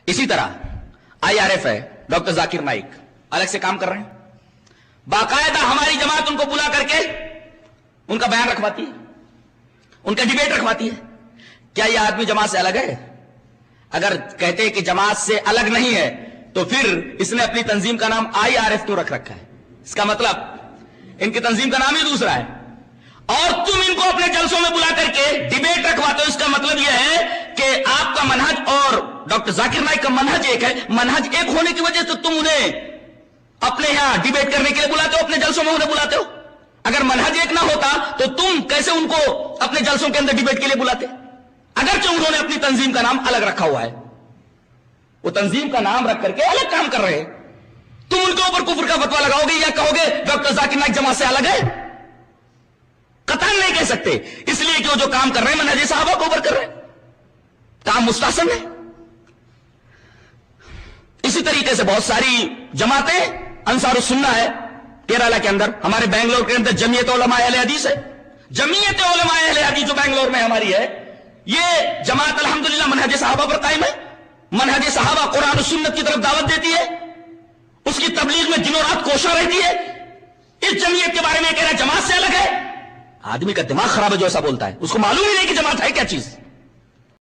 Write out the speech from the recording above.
اسی طرح IRF ہے، ڈاکٹر ذاکر نائک الگ سے کام کر رہے ہیں، باقاعدہ ہماری جماعت ان کو بلا کر کے ان کا بیان رکھواتی ہے، ان کا ڈیبیٹ رکھواتی ہے۔ کیا یہ آدمی جماعت سے الگ ہے؟ اگر کہتے ہیں کہ جماعت سے الگ نہیں ہے تو پھر اس نے اپنی تنظیم کا نام IRF کیوں رکھ رکھا ہے؟ اس کا مطلب ان کی تنظیم کا نام ہی دوسرا ہے، اور تم ان کو اپنے جلسوں میں بلا کر کے ڈیبیٹ رکھواتے ہو۔ اس کا مطلب یہ ہے کہ آپ کا منہج اور ڈاکٹر ذاکر نائک کا منہج ایک ہے، منہج ایک ہونے کی وجہ سے تم انہیں اپنے یہاں ڈیبیٹ کرنے کے لیے بلاتے ہو، اپنے جلسوں میں انہیں بلاتے ہو۔ اگر منہج ایک نہ ہوتا تو تم کیسے ان کو اپنے جلسوں کے اندر ڈیبیٹ کے لیے بلاتے؟ اگرچہ انہوں نے اپنی تنظیم کا نام الگ رکھا ہوا ہے، وہ تنظیم کا نام رکھ کر کے الگ کام کر رہے ہیں، تم ان کے اوپر کفر کا فتویٰ لگاؤ گے یا کہو گے ڈاکٹر ذاکر نائک جماعت سے الگ ہے؟ قطعاً نہیں کہہ سکتے، اس لیے کہ وہ جو کام کر رہے ہیں منہج صحابہ کو اوپر کر رہے ہیں، کام مستحسن ہے۔ اسی طریقے سے بہت ساری جماعتیں، انصار السنہ ہے کیرالہ کے اندر، ہمارے بنگلور کے اندر جمعیت علماء اہل حدیث ہے، جمعیت علماء اہل حدیث جو بنگلور میں ہماری ہے، یہ جماعت الحمدللہ منہج صحابہ پر قائم ہے، منہج صحابہ قرآن و سنت کی طرف دعوت دیتی ہے، اس کی تبلیغ میں دنوں رات کوشاں رہتی ہے۔ اس جمعیت کے بارے میں کہہ رہا ہے جماعت سے الگ ہے، آدمی کا دماغ خراب ہے جو ایسا بولتا ہے، اس کو معلوم ہی نہیں کہ جماعت ہے کیا چیز۔